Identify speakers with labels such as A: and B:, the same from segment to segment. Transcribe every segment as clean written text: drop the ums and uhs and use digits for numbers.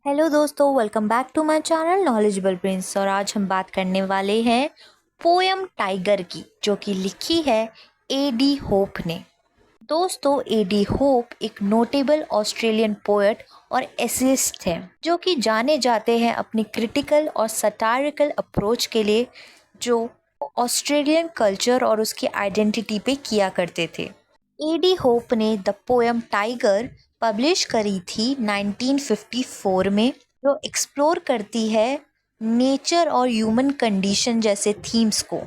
A: Hello दोस्तों, welcome back to my channel Knowledgeable Prince. और आज हम बात करने वाले हैं पोयम टाइगर की, जो कि लिखी है A.D. होप ने। दोस्तों, A.D. होप एक नोटेबल ऑस्ट्रेलियन पोएट और एसेइस्ट हैं, जो कि जाने जाते हैं अपनी क्रिटिकल और सटारिकल अप्रोच के लिए, जो ऑस्ट्रेलियन कल्चर और उसकी आइडेंटिटी पे किया करते थे। A.D. होप ने द पोएम टाइगर पब्लिश करी थी 1954 में, जो एक्सप्लोर करती है नेचर और ह्यूमन कंडीशन जैसे थीम्स को।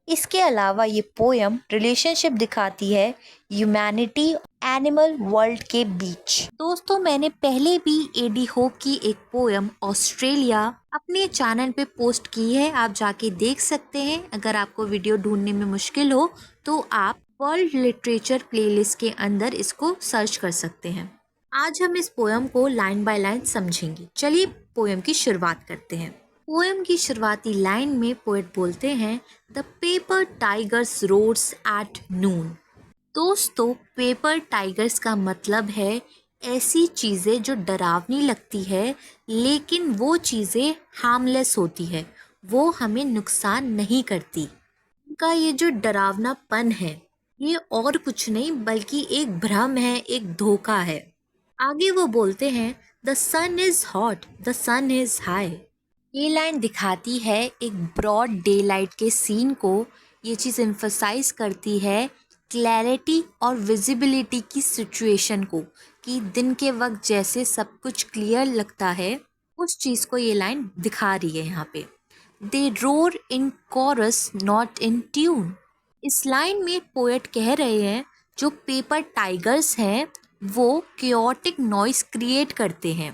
A: इसके अलावा ये पोएम रिलेशनशिप दिखाती है ह्यूमैनिटी एनिमल वर्ल्ड के बीच। दोस्तों, मैंने पहले भी A.D. होप की एक पोएम ऑस्ट्रेलिया अपने चैनल पे पोस्ट की है, आप जाके देख सकते हैं। अगर आपको वीडियो ढूंढने में मुश्किल हो तो आप वर्ल्ड लिटरेचर प्लेलिस्ट के अंदर इसको सर्च कर सकते हैं। आज हम इस पोएम को लाइन बाय लाइन समझेंगे। चलिए पोएम की शुरुआत करते हैं। पोएम की शुरुआती लाइन में पोएट बोलते हैं, the paper tigers roads at noon. दोस्तों, पेपर टाइगर्स का मतलब है ऐसी चीज़ें जो डरावनी लगती है, लेकिन वो चीज़ें हार्मलेस होती है, वो हमें नुकसान नहीं करती। उनका ये जो डरावनापन है, ये और कुछ नहीं बल्कि एक भ्रम है, एक धोखा है। आगे वो बोलते हैं, the sun is hot, the sun is high. ये लाइन दिखाती है एक ब्रॉड डे लाइट के सीन को। ये चीज़ एम्फसाइज करती है क्लैरिटी और विजिबिलिटी की सिचुएशन को, कि दिन के वक्त जैसे सब कुछ क्लियर लगता है, उस चीज़ को ये लाइन दिखा रही है यहाँ पे। They roar in chorus not in tune. इस लाइन में पोएट कह रहे हैं जो पेपर टाइगर्स हैं वो क्योटिक नॉइस क्रिएट करते हैं।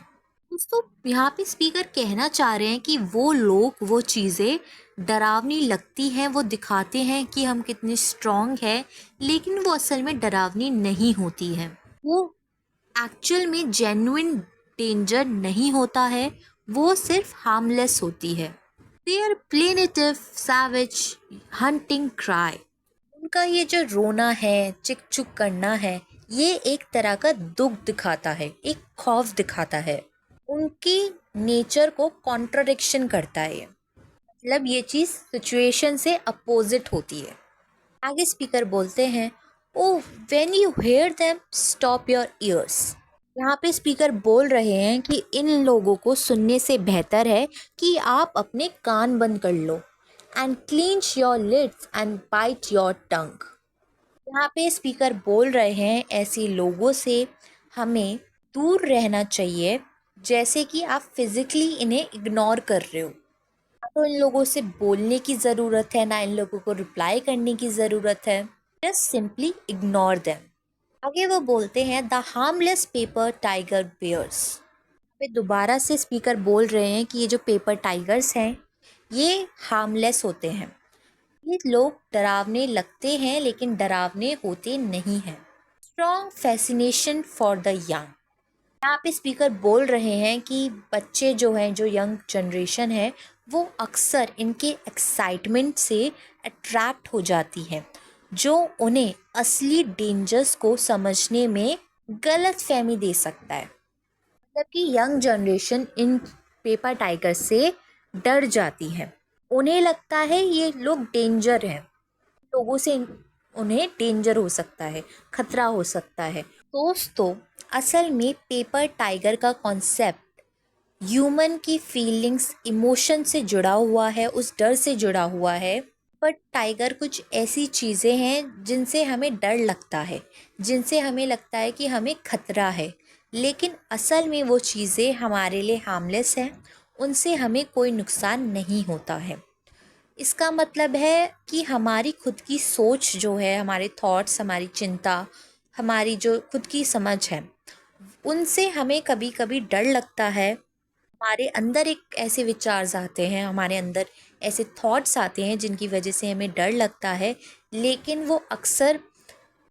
A: दोस्तों, यहाँ पे स्पीकर कहना चाह रहे हैं कि वो लोग, वो चीज़ें डरावनी लगती हैं, वो दिखाते हैं कि हम कितने स्ट्रॉन्ग हैं, लेकिन वो असल में डरावनी नहीं होती हैं। वो एक्चुअल में जेन्युइन डेंजर नहीं होता है, वो सिर्फ हार्मलेस होती है। Their plaintive savage hunting cry. उनका ये जो रोना है, चिक चुक करना है, ये एक तरह का दुख दिखाता है, एक खौफ दिखाता है। उनकी नेचर को कॉन्ट्रडिक्शन करता है। मतलब ये चीज़ सिचुएशन से अपोजिट होती है। आगे स्पीकर बोलते हैं, oh when you hear them stop your ears. यहाँ पे स्पीकर बोल रहे हैं कि इन लोगों को सुनने से बेहतर है कि आप अपने कान बंद कर लो। And clench your lids and bite your tongue. यहाँ पे स्पीकर बोल रहे हैं ऐसे लोगों से हमें दूर रहना चाहिए, जैसे कि आप फिजिकली इन्हें इग्नोर कर रहे हो। ना तो इन लोगों से बोलने की ज़रूरत है, ना इन लोगों को रिप्लाई करने की ज़रूरत है। Just simply ignore them. आगे वो बोलते हैं, the harmless paper tiger bears. पे दोबारा से स्पीकर बोल रहे हैं कि ये जो पेपर टाइगर्स हैं ये हार्मलेस होते हैं। ये लोग डरावने लगते हैं लेकिन डरावने होते नहीं हैं। Strong fascination for the young. यहाँ पे स्पीकर बोल रहे हैं कि बच्चे जो हैं, जो यंग जनरेशन है, वो अक्सर इनके एक्साइटमेंट से अट्रैक्ट हो जाती है, जो उन्हें असली डेंजर्स को समझने में गलत फहमी दे सकता है। मतलब कि young generation in paper tiger से डर जाती है। उन्हें लगता है ये लोग डेंजर हैं, लोगों से उन्हें डेंजर हो सकता है, खतरा हो सकता है। दोस्तों, असल में पेपर टाइगर का कॉन्सेप्ट ह्यूमन की फीलिंग्स, इमोशन से जुड़ा हुआ है, उस डर से जुड़ा हुआ है। बट टाइगर कुछ ऐसी चीज़ें हैं जिनसे हमें डर लगता है, जिनसे हमें लगता है कि हमें खतरा है, लेकिन असल में वो चीज़ें हमारे लिए हार्मलेस हैं, उनसे हमें कोई नुकसान नहीं होता है। इसका मतलब है कि हमारी खुद की सोच जो है, हमारे थॉट्स, हमारी चिंता, हमारी जो खुद की समझ है, उनसे हमें कभी कभी डर लगता है। हमारे अंदर एक ऐसे विचार आते हैं, हमारे अंदर ऐसे थॉट्स आते हैं जिनकी वजह से हमें डर लगता है, लेकिन वो अक्सर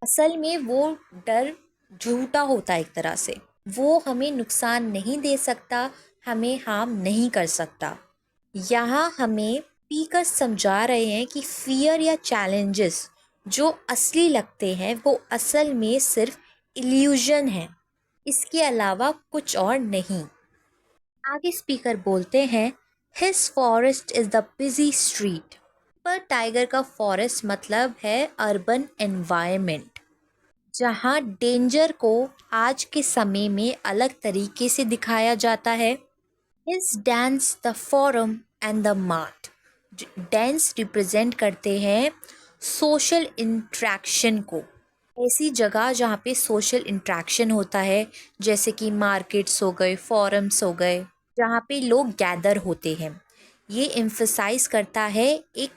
A: असल में वो डर झूठा होता है। एक तरह से वो हमें नुकसान नहीं दे सकता, हमें हार्म नहीं कर सकता। यहाँ हमें स्पीकर समझा रहे हैं कि फियर या चैलेंजेस जो असली लगते हैं वो असल में सिर्फ इल्यूजन है, इसके अलावा कुछ और नहीं। आगे स्पीकर बोलते हैं, his forest is the busy street. पर टाइगर का फॉरेस्ट मतलब है अर्बन एनवायरनमेंट, जहाँ डेंजर को आज के समय में अलग तरीके से दिखाया जाता है। His dance the forum and the mart. Dance represent करते हैं सोशल इंट्रैक्शन को, ऐसी जगह जहाँ पे सोशल इंट्रैक्शन होता है, जैसे कि मार्केट्स हो गए, फोरम्स हो गए, जहाँ पे लोग गैदर होते हैं। ये एम्फसाइज करता है एक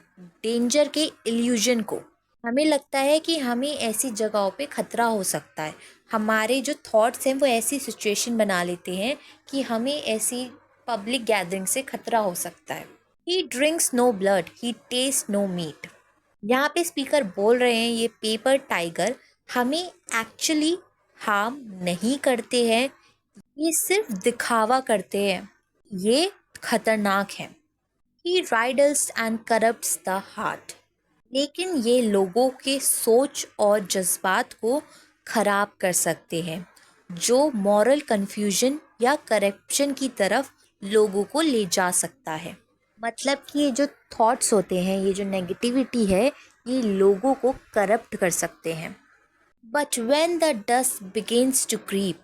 A: डेंजर के इल्यूजन को। हमें लगता है कि हमें ऐसी जगहों पे खतरा हो सकता है, हमारे जो थॉट्स हैं वो ऐसी सिचुएशन बना लेते हैं कि हमें ऐसी पब्लिक गैदरिंग से खतरा हो सकता है। He drinks no blood, he tastes no meat. यहाँ पे स्पीकर बोल रहे हैं ये पेपर टाइगर हमें एक्चुअली हार्म नहीं करते हैं, ये सिर्फ दिखावा करते हैं, ये खतरनाक है। ही राइडल्स एंड करप्ट्स द हार्ट। लेकिन ये लोगों के सोच और जज्बात को खराब कर सकते हैं, जो मॉरल कन्फ्यूजन या करप्शन की तरफ लोगों को ले जा सकता है। मतलब कि ये जो थॉट्स होते हैं, ये जो नेगेटिविटी है, ये लोगों को करप्ट कर सकते हैं। But when the dust begins to creep,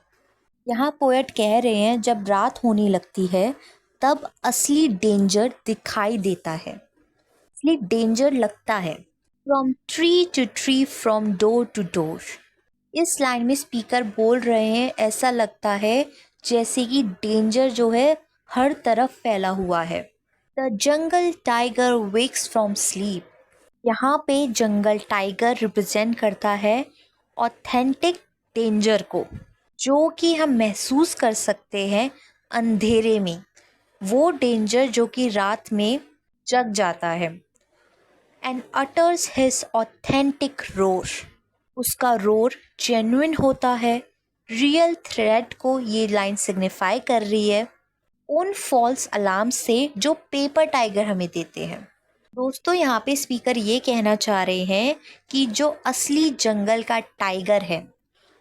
A: यहाँ पोएट कह रहे हैं जब रात होने लगती है तब असली डेंजर दिखाई देता है, असली डेंजर लगता है। From tree to tree, from door to door. इस लाइन में स्पीकर बोल रहे हैं ऐसा लगता है जैसे कि डेंजर जो है हर तरफ फैला हुआ है। The jungle tiger wakes from sleep. यहाँ पे जंगल टाइगर रिप्रेजेंट करता है ऑथेंटिक डेंजर को, जो कि हम महसूस कर सकते हैं अंधेरे में। वो डेंजर जो कि रात में जग जाता है। And utters his authentic roar. उसका रोर जेन्युइन होता है। रियल थ्रेट को ये लाइन सिग्निफाई कर रही है उन फॉल्स अलार्म से जो पेपर टाइगर हमें देते हैं। दोस्तों, यहाँ पे स्पीकर ये कहना चाह रहे हैं कि जो असली जंगल का टाइगर है,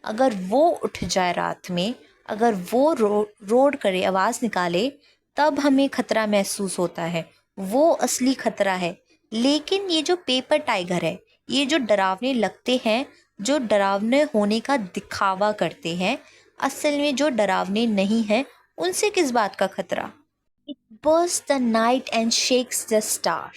A: अगर वो उठ जाए रात में, अगर वो रोड करे, आवाज़ निकाले, तब हमें खतरा महसूस होता है, वो असली खतरा है। लेकिन ये जो पेपर टाइगर है, ये जो डरावने लगते हैं, जो डरावने होने का दिखावा करते हैं, असल में जो डरावने नहीं हैं, उनसे किस बात का खतरा। It burns the night and shakes the star.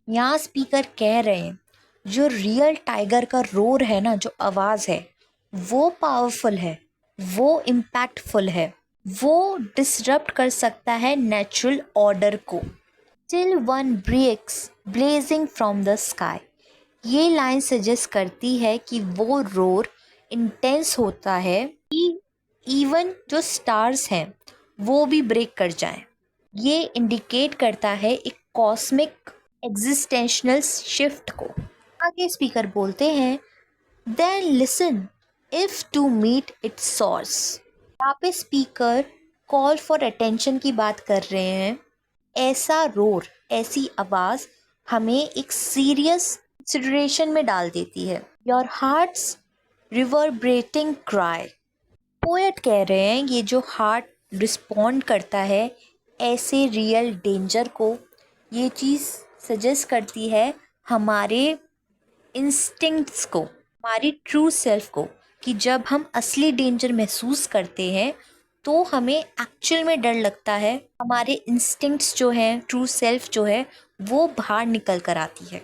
A: यहाँ स्पीकर कह रहे हैं जो रियल टाइगर का रोर है ना, जो आवाज़ है, वो पावरफुल है, वो इम्पैक्टफुल है, वो डिसरप्ट कर सकता है नेचुरल ऑर्डर को। Till one breaks blazing from the sky. ये लाइन सजेस्ट करती है कि वो रोर इंटेंस होता है कि इवन जो स्टार्स हैं वो भी ब्रेक कर जाएं। ये इंडिकेट करता है एक कॉस्मिक एग्जिस्टेंशनल शिफ्ट को। आगे स्पीकर बोलते हैं, then listen if to meet its source. यहाँ पे स्पीकर कॉल फॉर अटेंशन की बात कर रहे हैं। ऐसा रोर, ऐसी आवाज़ हमें एक सीरियस कंसिडरेशन में डाल देती है। Your heart's reverberating cry. Poet कह रहे हैं ये जो हार्ट रिस्पॉन्ड करता है ऐसे रियल डेंजर को, ये चीज़ सजेस्ट करती है हमारे इंस्टिंक्ट्स को, हमारी ट्रू सेल्फ को, कि जब हम असली डेंजर महसूस करते हैं तो हमें एक्चुअल में डर लगता है। हमारे इंस्टिंक्ट्स जो हैं, ट्रू सेल्फ जो है, वो बाहर निकल कर आती है।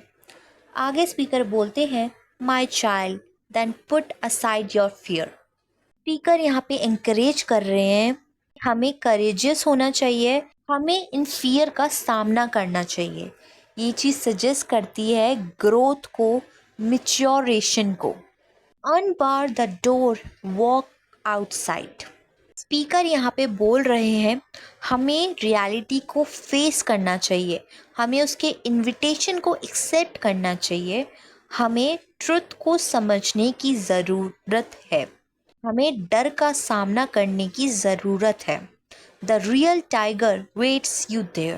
A: आगे स्पीकर बोलते हैं, my child then put aside your fear. Speaker यहाँ पे इंकरेज कर रहे हैं हमें करेजियस होना चाहिए, हमें इन फियर का सामना करना चाहिए। ये चीज़ सजेस्ट करती है ग्रोथ को, मिच्योरेशन को। Unbar the door, walk outside. Speaker यहाँ पे बोल रहे हैं हमें रियलिटी को फेस करना चाहिए, हमें उसके इनविटेशन को एक्सेप्ट करना चाहिए, हमें ट्रुथ को समझने की ज़रूरत है, हमें डर का सामना करने की ज़रूरत है। The real tiger waits you there.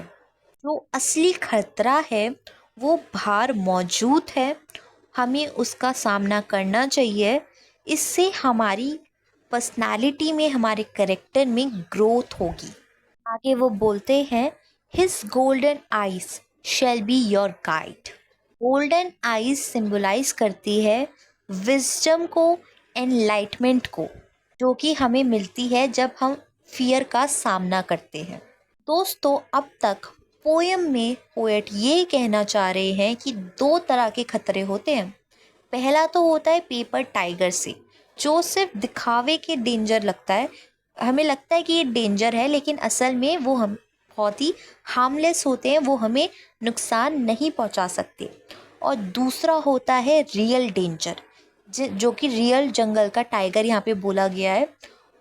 A: जो असली खतरा है वो बाहर मौजूद है, हमें उसका सामना करना चाहिए। इससे हमारी पर्सनालिटी में, हमारे करेक्टर में ग्रोथ होगी, आगे वो बोलते हैं his golden eyes shall be your guide. Golden eyes symbolize करती है विजडम को, एनलाइटमेंट को, जो कि हमें मिलती है जब हम फियर का सामना करते हैं। दोस्तों, अब तक पोयम में पोएट ये कहना चाह रहे हैं कि दो तरह के खतरे होते हैं। पहला तो होता है पेपर टाइगर से, जो सिर्फ दिखावे के डेंजर लगता है, हमें लगता है कि ये डेंजर है लेकिन असल में वो हम बहुत ही हार्मलेस होते हैं, वो हमें नुकसान नहीं पहुंचा सकते। और दूसरा होता है रियल डेंजर, जो कि रियल जंगल का टाइगर यहाँ पे बोला गया है।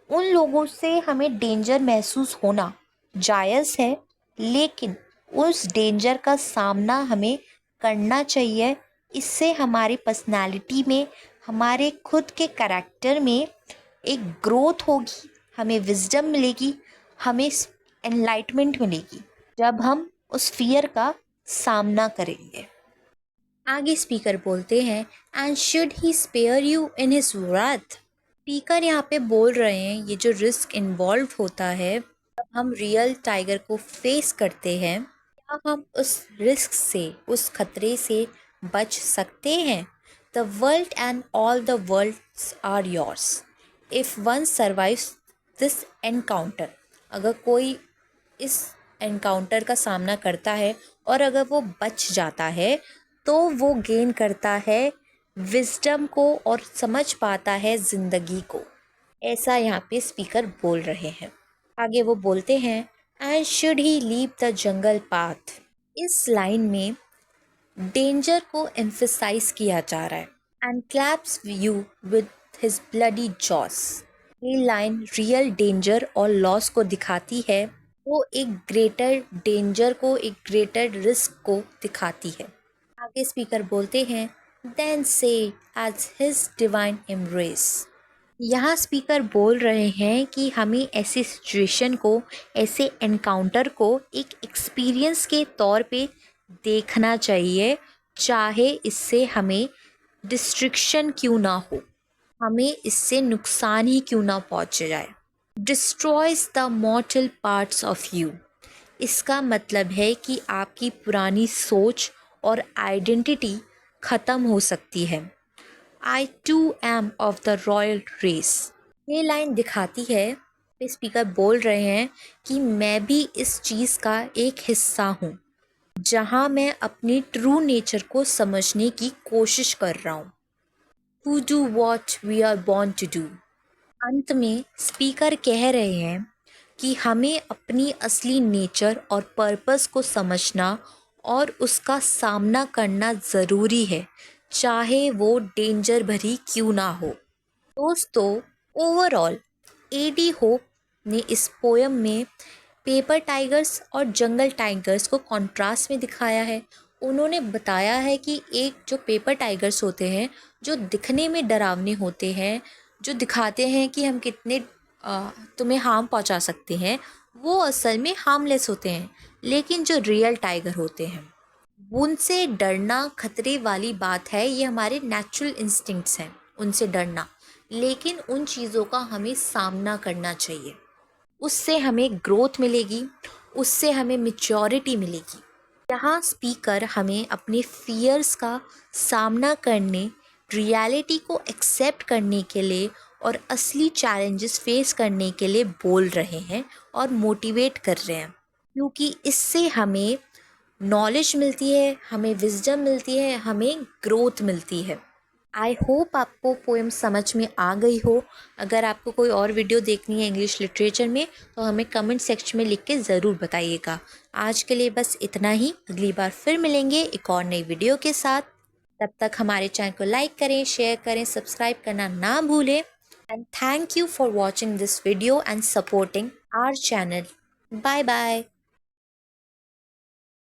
A: उन लोगों से हमें डेंजर महसूस होना जायज़ है, लेकिन उस डेंजर का सामना हमें करना चाहिए। इससे हमारी पर्सनालिटी में, हमारे खुद के करैक्टर में एक ग्रोथ होगी, हमें विजडम मिलेगी, हमें एनलाइटमेंट मिलेगी जब हम उस फियर का सामना करेंगे। आगे स्पीकर बोलते हैं and should he spare you in his wrath। Speaker यहाँ पे बोल रहे हैं ये जो रिस्क इन्वॉल्व होता है जब हम रियल टाइगर को फेस करते हैं, क्या हम उस रिस्क से, उस खतरे से बच सकते हैं। The world and all the worlds are yours if one survives this encounter. अगर कोई इस एनकाउंटर का सामना करता है और अगर वो बच जाता है तो वो गेन करता है विजडम को और समझ पाता है ज़िंदगी को। ऐसा यहाँ पे स्पीकर बोल रहे हैं। आगे वो बोलते हैं and should he leave the jungle path. इस लाइन में डेंजर को एम्फसाइज किया जा रहा है and clasps you with his bloody jaws. ये लाइन रियल डेंजर और लॉस को दिखाती है, वो एक ग्रेटर डेंजर को, एक ग्रेटर रिस्क को दिखाती है। आगे स्पीकर बोलते हैं देन से एज हिज डिवाइन एम्ब्रेस। यहाँ स्पीकर बोल रहे हैं कि हमें ऐसी सिचुएशन को, ऐसे एनकाउंटर को एक एक्सपीरियंस के तौर पे देखना चाहिए, चाहे इससे हमें डिस्ट्रक्शन क्यों ना हो, हमें इससे नुकसान ही क्यों ना पहुँच जाए। Destroys the मॉर्टल parts of you. इसका मतलब है कि आपकी पुरानी सोच और आइडेंटिटी ख़त्म हो सकती है। I too am of the royal race. ये लाइन दिखाती है, स्पीकर बोल रहे हैं कि मैं भी इस चीज़ का एक हिस्सा हूँ, जहाँ मैं अपनी ट्रू नेचर को समझने की कोशिश कर रहा हूँ। To do what we are born to do. अंत में स्पीकर कह रहे हैं कि हमें अपनी असली नेचर और पर्पस को समझना और उसका सामना करना ज़रूरी है, चाहे वो डेंजर भरी क्यों ना हो। दोस्तों, ओवरऑल एडी होप ने इस पोयम में पेपर टाइगर्स और जंगल टाइगर्स को कॉन्ट्रास्ट में दिखाया है। उन्होंने बताया है कि एक जो पेपर टाइगर्स होते हैं, जो दिखने में डरावने होते हैं, जो दिखाते हैं कि हम कितने तुम्हें हार्म पहुंचा सकते हैं, वो असल में हार्मलेस होते हैं। लेकिन जो रियल टाइगर होते हैं, उनसे डरना खतरे वाली बात है, ये हमारे नेचुरल इंस्टिंक्ट्स हैं उनसे डरना, लेकिन उन चीज़ों का हमें सामना करना चाहिए। उससे हमें ग्रोथ मिलेगी, उससे हमें मैच्योरिटी मिलेगी। यहाँ स्पीकर हमें अपने फियर्स का सामना करने, रियलिटी को एक्सेप्ट करने के लिए और असली चैलेंजेस फेस करने के लिए बोल रहे हैं और मोटिवेट कर रहे हैं, क्योंकि इससे हमें नॉलेज मिलती है, हमें विजडम मिलती है, हमें ग्रोथ मिलती है। आई होप आपको पोएम समझ में आ गई हो। अगर आपको कोई और वीडियो देखनी है इंग्लिश लिटरेचर में तो हमें कमेंट सेक्शन में लिख के ज़रूर बताइएगा। आज के लिए बस इतना ही, अगली बार फिर मिलेंगे एक और नई वीडियो के साथ। तब तक हमारे चैनल को लाइक करें, शेयर करें, सब्सक्राइब करना ना भूलें। And thank you for watching this video and supporting our channel. Bye bye.